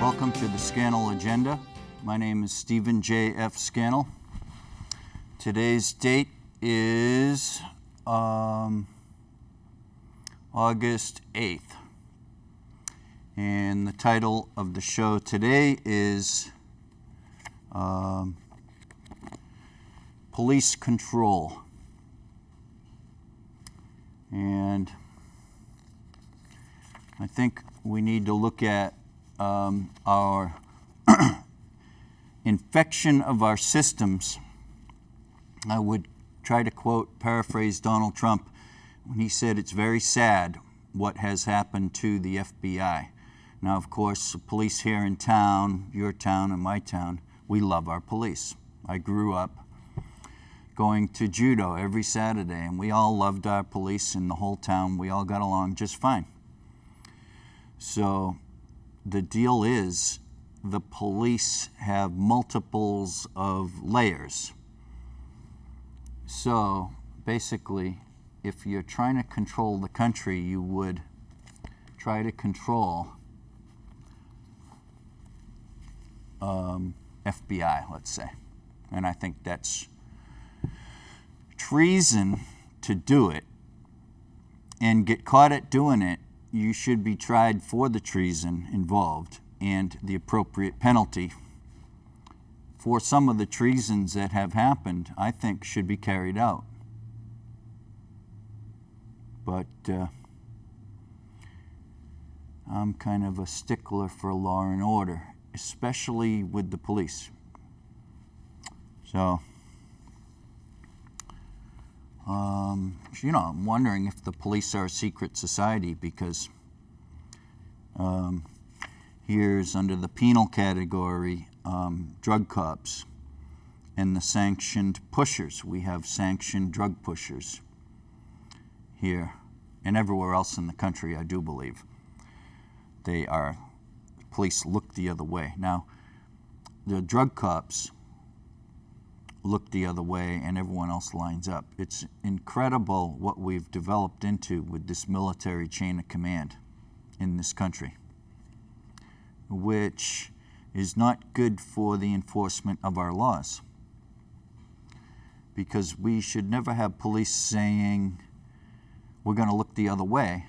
Welcome to the Scannell Agenda. My name is Stephen J. F. Scannell. Today's date is August 8th. And the title of the show today is Police Control. And I think we need to look at our infection of our systems. I would try to paraphrase Donald Trump when he said it's very sad what has happened to the FBI. Now, of course, the police here in town, your town and my town, we love our police. I grew up going to judo every Saturday, and we all loved our police in the whole town. We all got along just fine. So the deal is the police have multiples of layers. So basically, if you're trying to control the country, you would try to control FBI, let's say. And I think that's treason to do it and get caught at doing it. You should be tried for the treason involved and the appropriate penalty for some of the treasons that have happened, I think, should be carried out. But I'm kind of a stickler for law and order, especially with the police. So, I'm wondering if the police are a secret society, because here's under the penal category, drug cops and the sanctioned pushers. We have sanctioned drug pushers here and everywhere else in the country, I do believe. Police look the other way. Now, the drug cops look the other way and everyone else lines up. It's incredible what we've developed into with this military chain of command in this country, which is not good for the enforcement of our laws. Because we should never have police saying, we're going to look the other way,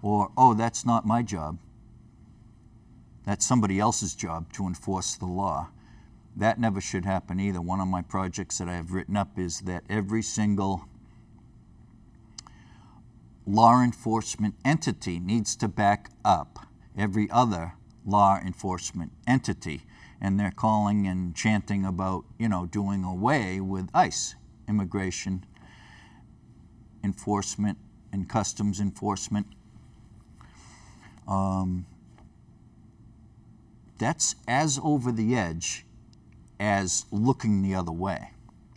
or, oh, that's not my job. That's somebody else's job to enforce the law. That never should happen either. One of my projects that I have written up is that every single law enforcement entity needs to back up every other law enforcement entity. And they're calling and chanting about, doing away with ICE, immigration enforcement and customs enforcement. That's as over the edge as looking the other way.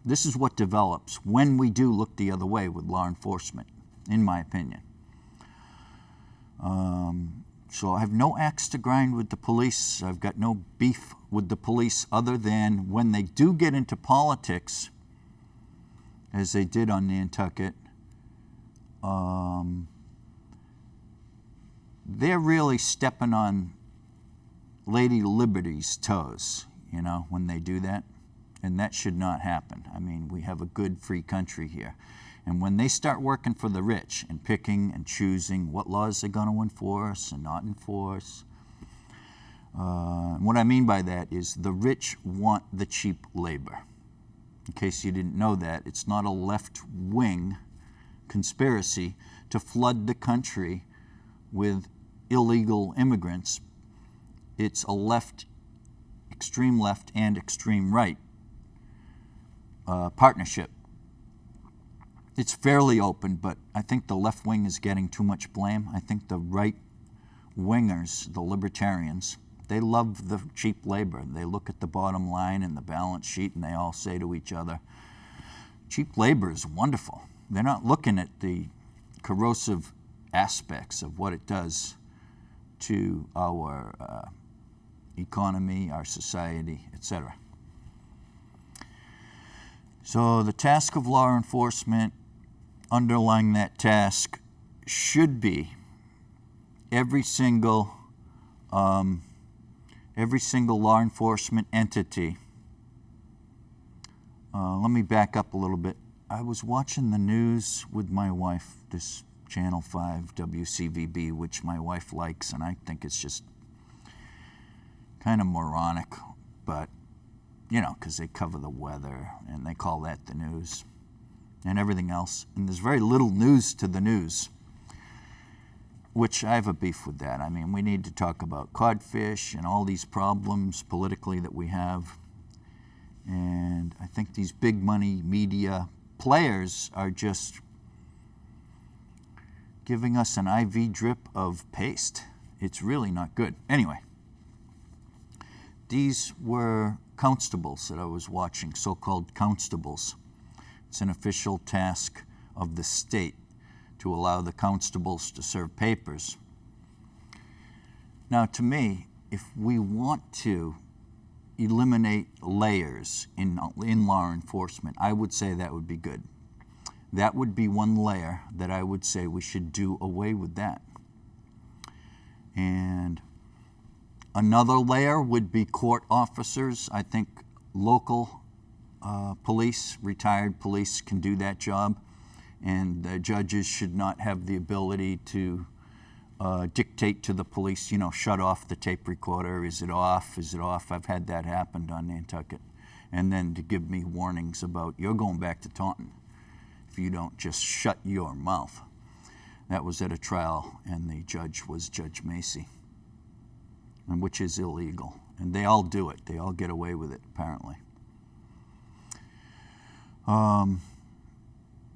This is what develops when we do look the other way with law enforcement, in my opinion. So I have no axe to grind with the police. I've got no beef with the police other than when they do get into politics, as they did on Nantucket, they're really stepping on Lady Liberty's toes, when they do that. And that should not happen. I mean, we have a good free country here. And when they start working for the rich and picking and choosing what laws they're going to enforce and not enforce, what I mean by that is the rich want the cheap labor. In case you didn't know that, it's not a left-wing conspiracy to flood the country with illegal immigrants. It's a extreme left and extreme right partnership. It's fairly open, but I think the left wing is getting too much blame. I think the right wingers, the libertarians, they love the cheap labor. They look at the bottom line and the balance sheet and they all say to each other, cheap labor is wonderful. They're not looking at the corrosive aspects of what it does to our economy, our society, etc. So the task of law enforcement, underlying that task, should be every single every single law enforcement entity. Let me back up a little bit. I was watching the news with my wife, this Channel 5 WCVB, which my wife likes, and I think it's just kind of moronic, but, you know, because they cover the weather, and they call that the news, and everything else. And there's very little news to the news, which I have a beef with that. I mean, we need to talk about codfish and all these problems politically that we have. And I think these big money media players are just giving us an IV drip of paste. It's really not good. Anyway, these were constables that I was watching, so-called constables. It's an official task of the state to allow the constables to serve papers. Now, to me, if we want to eliminate layers in law enforcement, I would say that would be good. That would be one layer that I would say we should do away with that. And another layer would be court officers. I think local police, retired police, can do that job. And the judges should not have the ability to dictate to the police, you know, shut off the tape recorder. Is it off? Is it off? I've had that happen on Nantucket. And then to give me warnings about, you're going back to Taunton if you don't just shut your mouth. That was at a trial, and the judge was Judge Macy, and which is illegal. And they all do it. They all get away with it, apparently.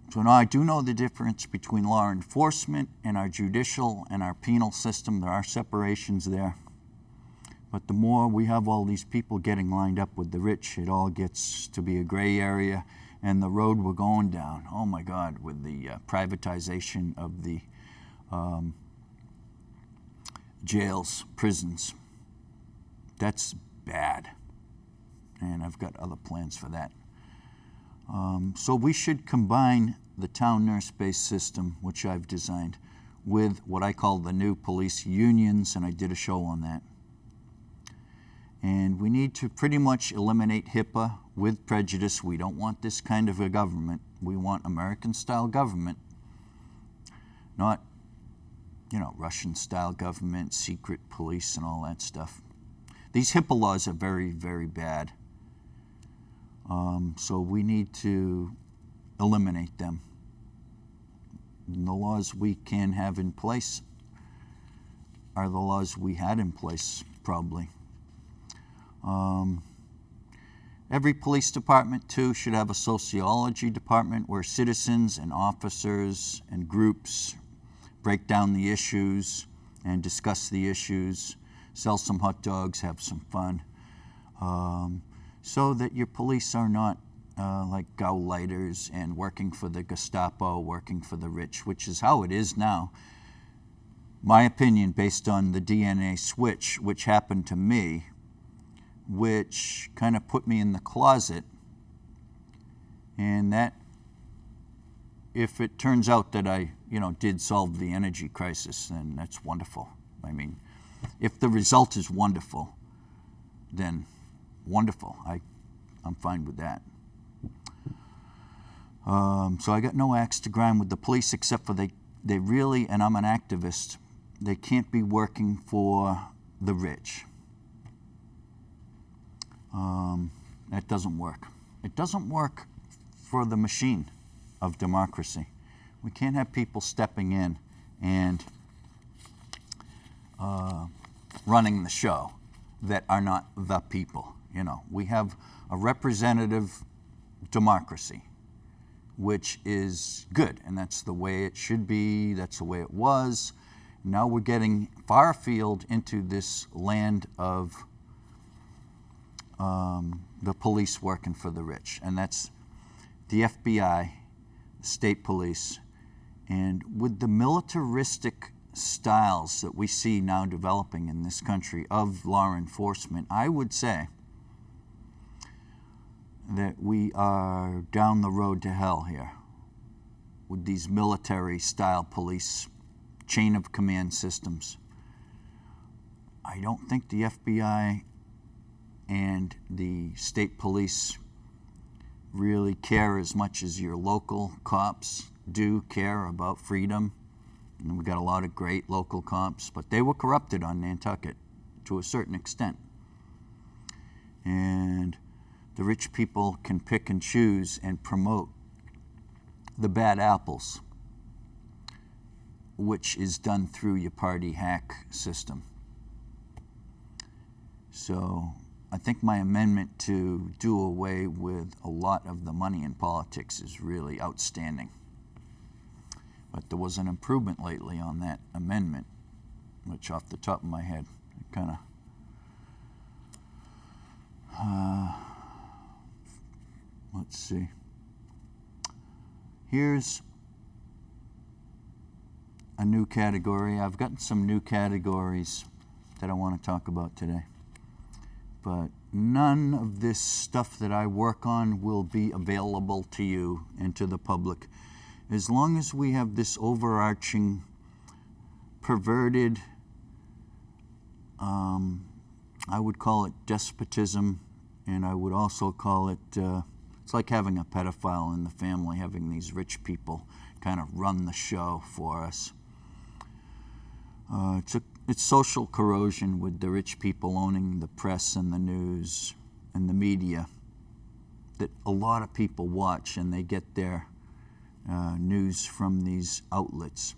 So now I do know the difference between law enforcement and our judicial and our penal system. There are separations there. But the more we have all these people getting lined up with the rich, it all gets to be a gray area. And the road we're going down, oh my God, with the privatization of the jails, prisons, that's bad. And I've got other plans for that. So we should combine the town nurse-based system, which I've designed, with what I call the new police unions, and I did a show on that. And we need to pretty much eliminate HIPAA with prejudice. We don't want this kind of a government. We want American-style government, not, you know, Russian-style government, secret police and all that stuff. These HIPAA laws are very, very bad. So we need to eliminate them. And the laws we can have in place are the laws we had in place, probably. Every police department, too, should have a sociology department where citizens and officers and groups break down the issues and discuss the issues, sell some hot dogs, have some fun. So that your police are not like Gauleiters and working for the Gestapo, working for the rich, which is how it is now. My opinion, based on the DNA switch, which happened to me, which kind of put me in the closet, and that, if it turns out that I, you know, did solve the energy crisis, then that's wonderful. I mean, if the result is wonderful, then wonderful. I'm fine with that. So I got no axe to grind with the police, except for they really, and I'm an activist, they can't be working for the rich. That doesn't work. It doesn't work for the machine of democracy. We can't have people stepping in and running the show that are not the people. You know, we have a representative democracy, which is good, and that's the way it should be, that's the way it was. Now we're getting far afield into this land of the police working for the rich, and that's the FBI, the state police, and with the militaristic styles that we see now developing in this country of law enforcement, I would say that we are down the road to hell here with these military-style police chain of command systems. I don't think the FBI and the state police really care as much as your local cops do care about freedom. And we got a lot of great local cops, but they were corrupted on Nantucket to a certain extent. And the rich people can pick and choose and promote the bad apples, which is done through your party hack system. So I think my amendment to do away with a lot of the money in politics is really outstanding. But there was an improvement lately on that amendment, which off the top of my head, kind of, let's see. Here's a new category. I've gotten some new categories that I want to talk about today. But none of this stuff that I work on will be available to you and to the public as long as we have this overarching, perverted, I would call it despotism, and I would also call it, it's like having a pedophile in the family, having these rich people kind of run the show for us. It's social corrosion with the rich people owning the press and the news and the media that a lot of people watch, and they get their news from these outlets.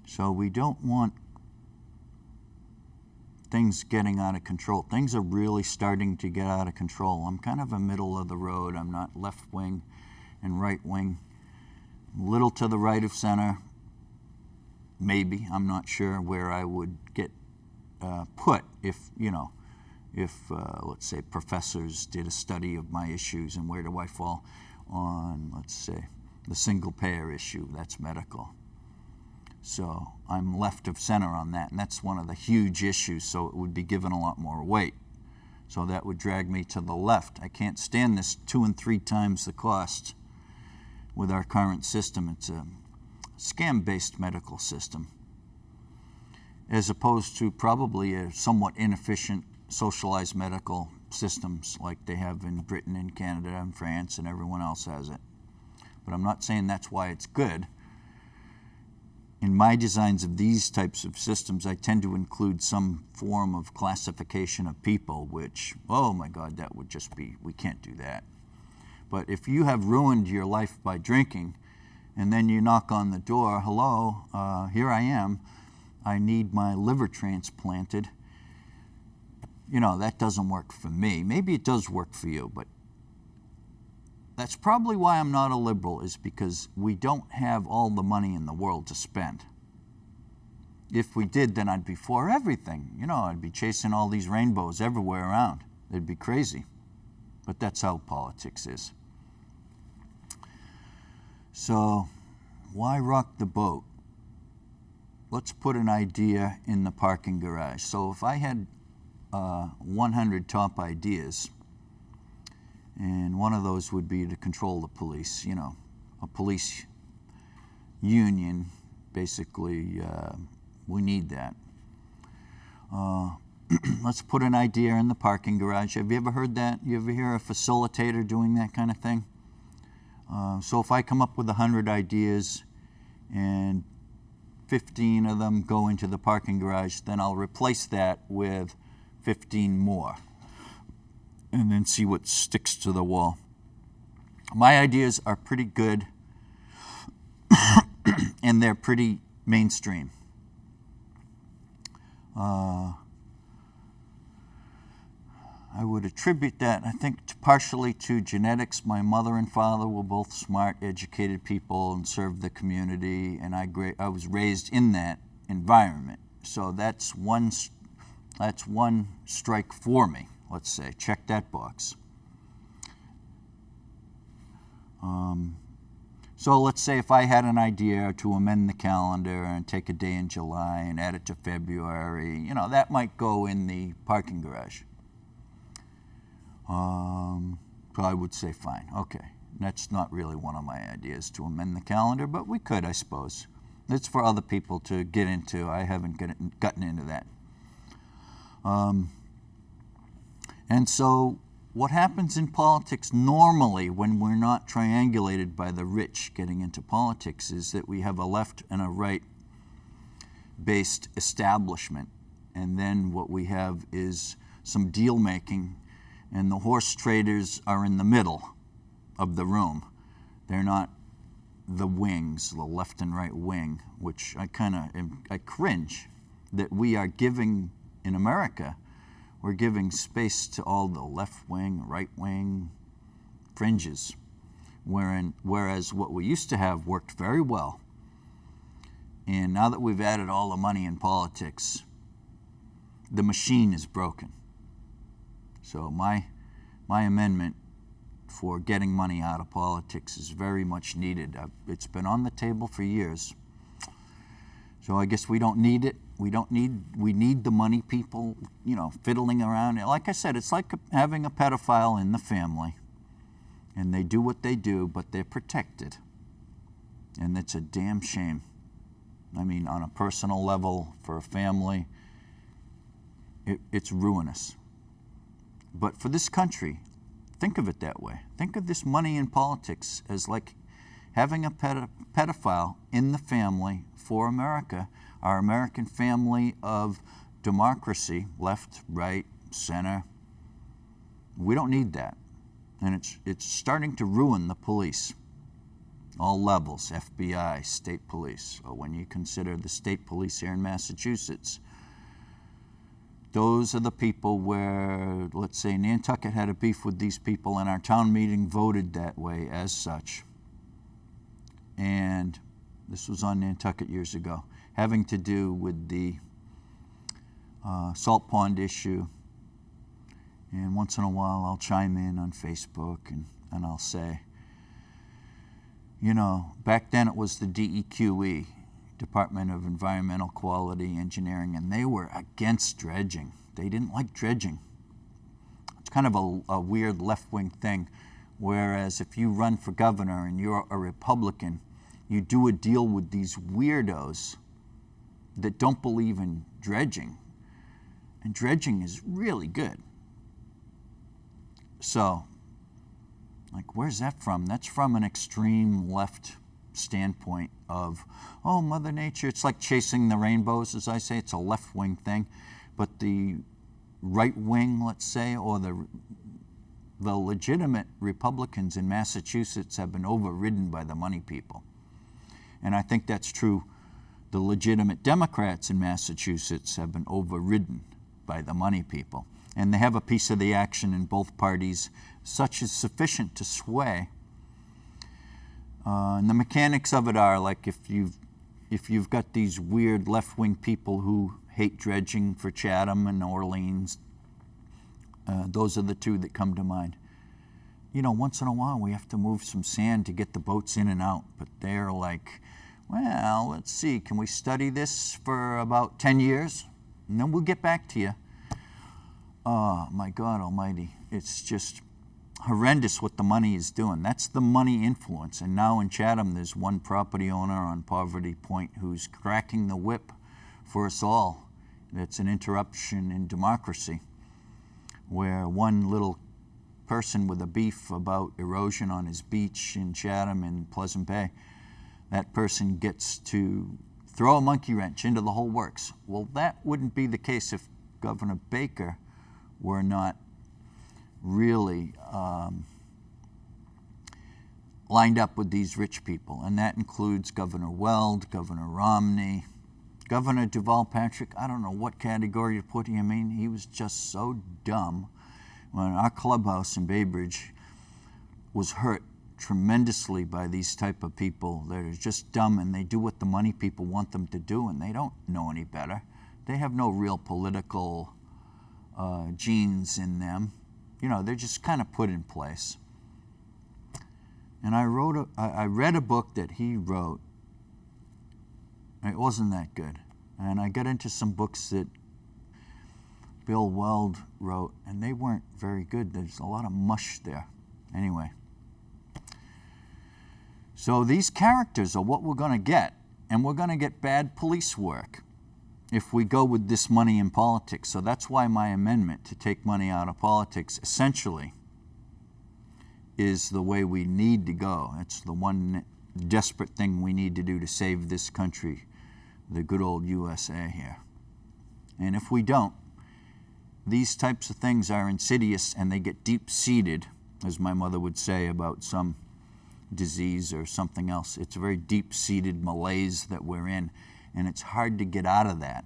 So we don't want things getting out of control. Things are really starting to get out of control. I'm kind of a middle of the road. I'm not left wing and right wing. A little to the right of center, maybe. I'm not sure where I would get put if, let's say, professors did a study of my issues, and where do I fall on, let's say, the single payer issue. That's medical. So I'm left of center on that, and that's one of the huge issues, so it would be given a lot more weight. So that would drag me to the left. I can't stand this 2 and 3 times the cost with our current system. It's a scam-based medical system, as opposed to probably a somewhat inefficient socialized medical systems like they have in Britain and Canada and France, and everyone else has it. But I'm not saying that's why it's good. In my designs of these types of systems, I tend to include some form of classification of people, which, oh my God, that would just be, we can't do that. But if you have ruined your life by drinking, and then you knock on the door, hello, here I am, I need my liver transplanted, that doesn't work for me. Maybe it does work for you, but that's probably why I'm not a liberal, is because we don't have all the money in the world to spend. If we did, then I'd be for everything. I'd be chasing all these rainbows everywhere around. It'd be crazy. But that's how politics is. So, why rock the boat? Let's put an idea in the parking garage. So if I had 100 top ideas, and one of those would be to control the police, a police union, basically, we need that. Let's put an idea in the parking garage. Have you ever heard that? You ever hear a facilitator doing that kind of thing? So if I come up with 100 ideas and 15 of them go into the parking garage, then I'll replace that with 15 more, and then see what sticks to the wall. My ideas are pretty good, and they're pretty mainstream. I would attribute that, I think, partially to genetics. My mother and father were both smart, educated people and served the community, and I was raised in that environment. So that's one strike for me, let's say. Check that box. So let's say if I had an idea to amend the calendar and take a day in July and add it to February, that might go in the parking garage. So I would say fine, okay. That's not really one of my ideas to amend the calendar, but we could, I suppose. it's for other people to get into. I haven't gotten into that. And so what happens in politics normally when we're not triangulated by the rich getting into politics is that we have a left and a right-based establishment. And then what we have is some deal making, and the horse traders are in the middle of the room. They're not the wings, the left and right wing, which I cringe that we are giving in America. We're giving space to all the left wing, right wing fringes, whereas what we used to have worked very well. And now that we've added all the money in politics, the machine is broken. So my amendment for getting money out of politics is very much needed. It's been on the table for years. So I guess we don't need it. We need the money people, fiddling around. Like I said, it's like having a pedophile in the family. And they do what they do, but they're protected. And it's a damn shame. I mean, on a personal level, for a family, it's ruinous. But for this country, think of it that way. Think of this money in politics as like having a pedophile in the family for America, our American family of democracy, left, right, center. We don't need that. And it's starting to ruin the police. All levels, FBI, state police. So when you consider the state police here in Massachusetts, those are the people where, let's say, Nantucket had a beef with these people and our town meeting voted that way as such. And this was on Nantucket years ago, having to do with the salt pond issue. And once in a while I'll chime in on Facebook and I'll say, back then it was the DEQE, Department of Environmental Quality Engineering, and they were against dredging. They didn't like dredging. It's kind of a weird left-wing thing, whereas if you run for governor and you're a Republican, you do a deal with these weirdos that don't believe in dredging. And dredging is really good. So, where's that from? That's from an extreme left standpoint of, Mother Nature. It's like chasing the rainbows, as I say. It's a left-wing thing. But the right wing, let's say, or the legitimate Republicans in Massachusetts have been overridden by the money people. And I think that's true. The legitimate Democrats in Massachusetts have been overridden by the money people. And they have a piece of the action in both parties, such as sufficient to sway. And the mechanics of it are like if you've got these weird left-wing people who hate dredging for Chatham and Orleans, those are the two that come to mind. Once in a while we have to move some sand to get the boats in and out, but they're like, well, let's see, can we study this for about 10 years? And then we'll get back to you. Oh, my God almighty. It's just horrendous what the money is doing. That's the money influence. And now in Chatham, there's one property owner on Poverty Point who's cracking the whip for us all. That's an interruption in democracy, where one little person with a beef about erosion on his beach in Chatham and Pleasant Bay, that person gets to throw a monkey wrench into the whole works. Well, that wouldn't be the case if Governor Baker were not really lined up with these rich people. And that includes Governor Weld, Governor Romney, Governor Deval Patrick. I don't know what category to put him in. He was just so dumb. When our clubhouse in Bay Bridge was hurt tremendously by these type of people that are just dumb, and they do what the money people want them to do, and they don't know any better. They have no real political genes in them. They're just kind of put in place. And I read a book that he wrote. It wasn't that good. And I got into some books that Bill Weld wrote, and they weren't very good. There's a lot of mush there. Anyway. So these characters are what we're going to get And we're going to get bad police work if we go with this money in politics. So that's why my amendment to take money out of politics essentially is the way we need to go. It's the one desperate thing we need to do to save this country, the good old USA here. And if we don't, these types of things are insidious and they get deep-seated, as my mother would say about some disease or something else. It's a very deep-seated malaise that we're in, and it's hard to get out of that.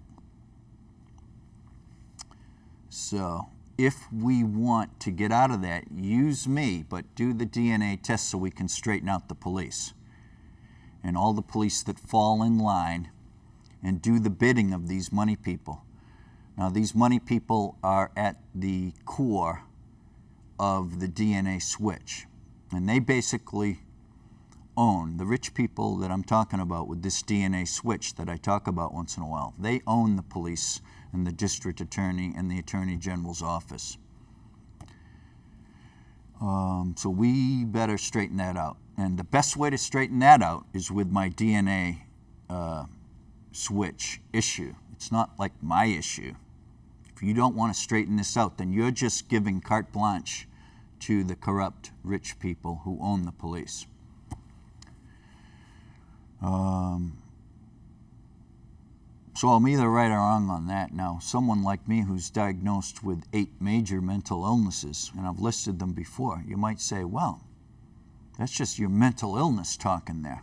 So if we want to get out of that, use me, but do the DNA test so we can straighten out the police. And all the police that fall in line and do the bidding of these money people. Now, these money people are at the core of the DNA switch. And they basically own, the rich people that I'm talking about with this DNA switch that I talk about once in a while, they own the police and the district attorney and the attorney general's office. So we better straighten that out. And the best way to straighten that out is with my DNA switch issue. It's not like my issue. If you don't want to straighten this out, then you're just giving carte blanche to the corrupt rich people who own the police. So I'm either right or wrong on that. Now, someone like me who's diagnosed with 8 major mental illnesses, and I've listed them before, you might say, well, that's just your mental illness talking there.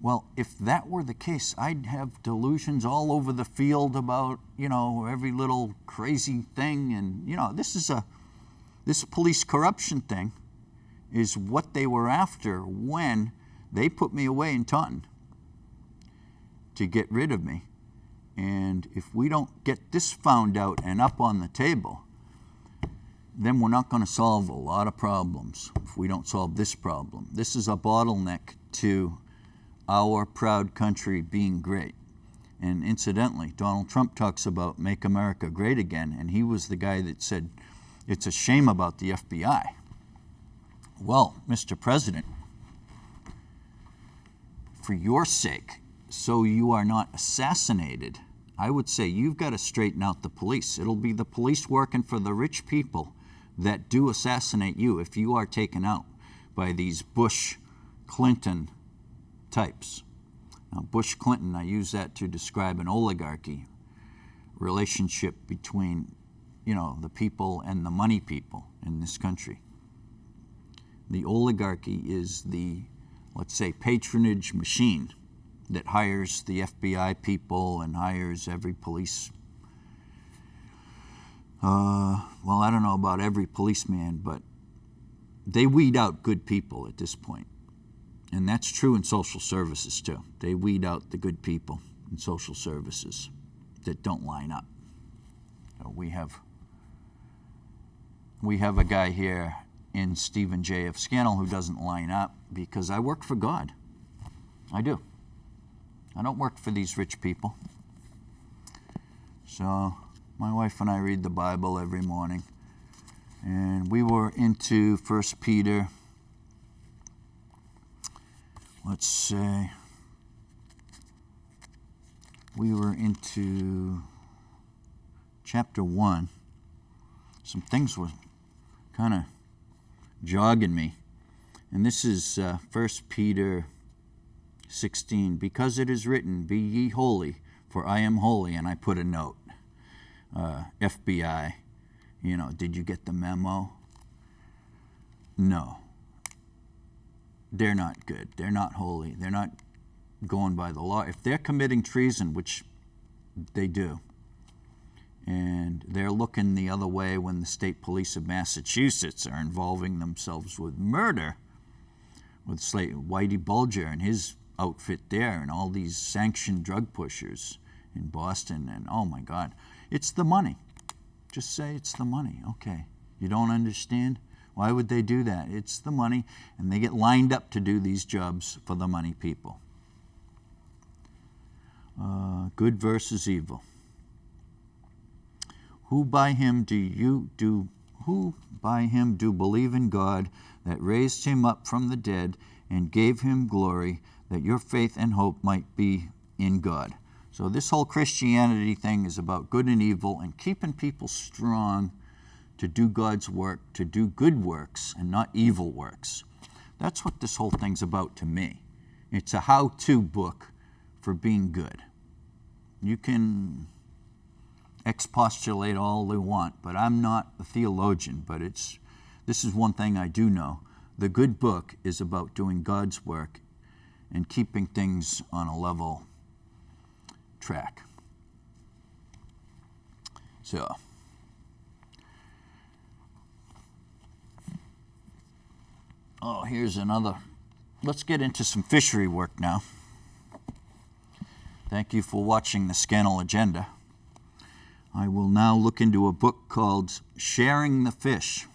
Well, if that were the case, I'd have delusions all over the field about, every little crazy thing. And, this police corruption thing is what they were after when they put me away in Taunton to get rid of me. And if we don't get this found out and up on the table, then we're not going to solve a lot of problems if we don't solve this problem. This is a bottleneck to our proud country being great. And incidentally, Donald Trump talks about Make America Great Again, and he was the guy that said it's a shame about the FBI. Well, Mr. President, for your sake, so you are not assassinated, I would say you've got to straighten out the police. It'll be the police working for the rich people that do assassinate you if you are taken out by these Bush-Clinton types. Now, Bush-Clinton, I use that to describe an oligarchy relationship between, the people and the money people in this country. The oligarchy is the, let's say, patronage machine that hires the FBI people and hires every police. I don't know about every policeman, but they weed out good people at this point. And that's true in social services, too. They weed out the good people in social services that don't line up. So we have a guy here in Stephen J. F. Scannell who doesn't line up because I work for God. I do. I don't work for these rich people. So my wife and I read the Bible every morning. And we were into 1 Peter, let's say, we were into chapter 1. Some things were kind of jogging me. And this is 1 Peter 16. Because it is written, be ye holy, for I am holy. And I put a note. FBI, did you get the memo? No. They're not good. They're not holy. They're not going by the law. If they're committing treason, which they do, and they're looking the other way when the state police of Massachusetts are involving themselves with murder, with Whitey Bulger and his outfit there and all these sanctioned drug pushers in Boston, and oh my God, it's the money. Just say it's the money. Okay. You don't understand? Why would they do that? It's the money, and they get lined up to do these jobs for the money people. Good versus evil. Who by him do who by him do believe in God, that raised him up from the dead and gave him glory, that your faith and hope might be in God. So this whole Christianity thing is about good and evil and keeping people strong to do God's work, to do good works and not evil works. That's what this whole thing's about to me. It's a how-to book for being good. You can expostulate all they want, but I'm not a theologian, but this is one thing I do know. The good book is about doing God's work and keeping things on a level track. So, here's another. Let's get into some fishery work now. Thank you for watching the Scannell Agenda. I will now look into a book called Sharing the Fish.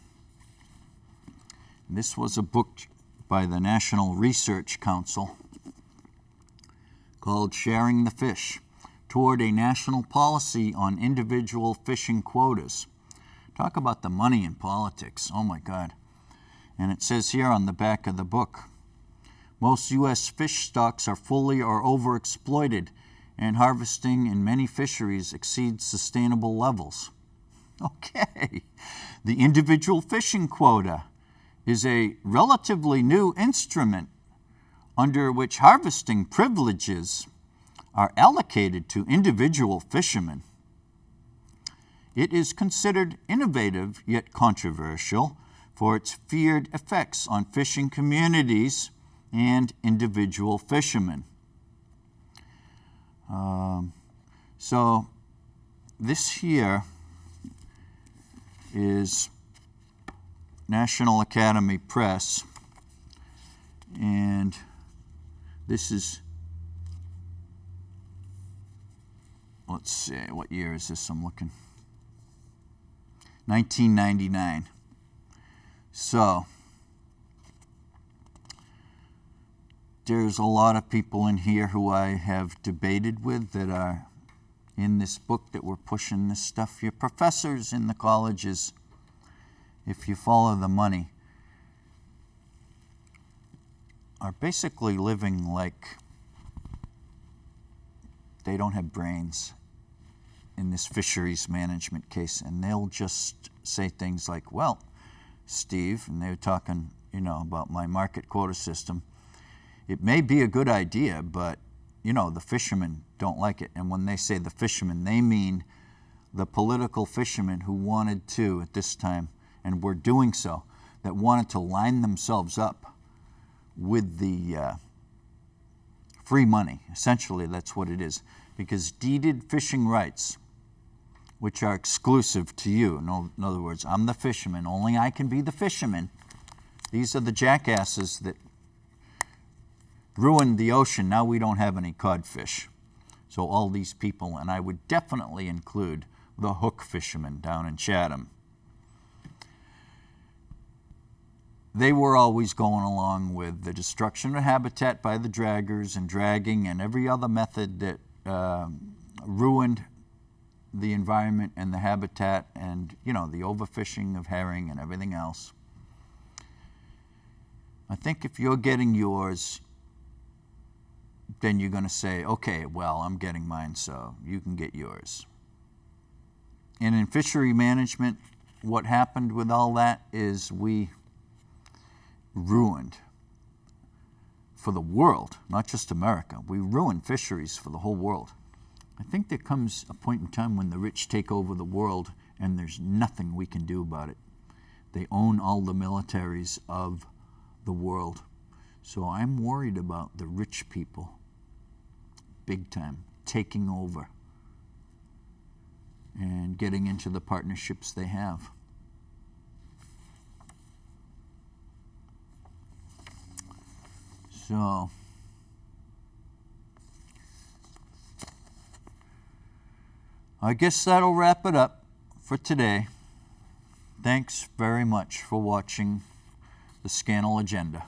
This was a book by the National Research Council called Sharing the Fish, Toward a National Policy on Individual Fishing Quotas. Talk about the money in politics. Oh my God. And it says here on the back of the book, most U.S. fish stocks are fully or overexploited, and harvesting in many fisheries exceeds sustainable levels. Okay. The individual fishing quota is a relatively new instrument under which harvesting privileges are allocated to individual fishermen. It is considered innovative yet controversial for its feared effects on fishing communities and individual fishermen. So this here is National Academy Press, and this is, let's see, what year is this I'm looking? 1999. So there's a lot of people in here who I have debated with that are in this book that we're pushing this stuff. Your professors in the colleges, if you follow the money, are basically living like they don't have brains in this fisheries management case. And they'll just say things like, well, Steve, and they were talking, about my market quota system. It may be a good idea, but, the fishermen don't like it. And when they say the fishermen, they mean the political fishermen who wanted to, at this time, and were doing so, that wanted to line themselves up with the free money. Essentially, that's what it is. Because deeded fishing rights, which are exclusive to you, in other words, I'm the fisherman, only I can be the fisherman. These are the jackasses that ruined the ocean. Now we don't have any codfish. So all these people, and I would definitely include the hook fishermen down in Chatham. They were always going along with the destruction of habitat by the draggers and dragging and every other method that ruined the environment and the habitat and, the overfishing of herring and everything else. I think if you're getting yours, then you're going to say, okay, well, I'm getting mine, so you can get yours. And in fishery management, what happened with all that is we ruined for the world, not just America. We ruined fisheries for the whole world. I think there comes a point in time when the rich take over the world and there's nothing we can do about it. They own all the militaries of the world. So I'm worried about the rich people, big time, taking over and getting into the partnerships they have. So I guess that'll wrap it up for today. Thanks very much for watching the Scannell Agenda.